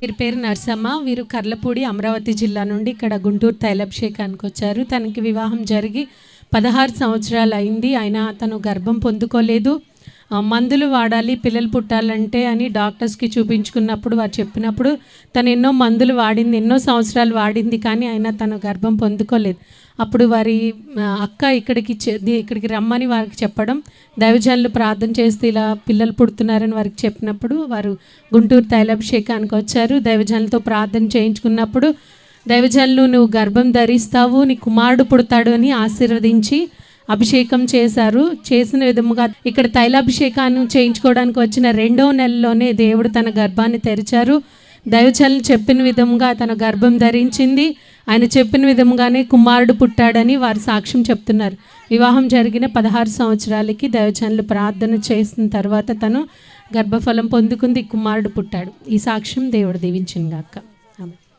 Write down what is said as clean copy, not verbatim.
వీరి పేరు నర్సమ్మ. వీరు కర్లపూడి అమరావతి జిల్లా నుండి ఇక్కడ గుంటూరు తైలాభిషేకానికి వచ్చారు. తనకి వివాహం జరిగి 16 సంవత్సరాలు అయింది. అయినా తను గర్భం పొందుకోలేదు. మందులు వాడాలి పిల్లలు పుట్టాలంటే అని డాక్టర్స్కి చూపించుకున్నప్పుడు వారు చెప్పినప్పుడు తను ఎన్నో మందులు వాడింది, ఎన్నో సంవత్సరాలు వాడింది, కానీ అయినా తను గర్భం పొందుకోలేదు. అప్పుడు వారి అక్క ఇక్కడికి రమ్మని వారికి చెప్పడం, దైవజనులు ప్రార్థన చేస్తే ఇలా పిల్లలు పుడుతున్నారని వారికి చెప్పినప్పుడు వారు గుంటూరు తైలాభిషేకానికి వచ్చారు. దైవజనులతో ప్రార్థన చేయించుకున్నప్పుడు దైవజనులు నువ్వు గర్భం ధరిస్తావు, నీ కుమారుడు పుడతాడు అని ఆశీర్వదించి అభిషేకం చేశారు. చేసిన విధముగా ఇక్కడ తైలాభిషేకాన్ని చేయించుకోవడానికి వచ్చిన 2వ నెలలోనే దేవుడు తన గర్భాన్ని తెరిచారు. దైవజనులు చెప్పిన విధంగా తన గర్భం ధరించింది. ఆయన చెప్పిన విధంగానే కుమారుడు పుట్టాడని వారు సాక్ష్యం చెప్తున్నారు. వివాహం జరిగిన 16 సంవత్సరాలకి దైవజనులు ప్రార్థన చేసిన తర్వాత తను గర్భఫలం పొందుకుంది, కుమారుడు పుట్టాడు. ఈ సాక్ష్యం దేవుడు దీవించింది గాక. ఆమె.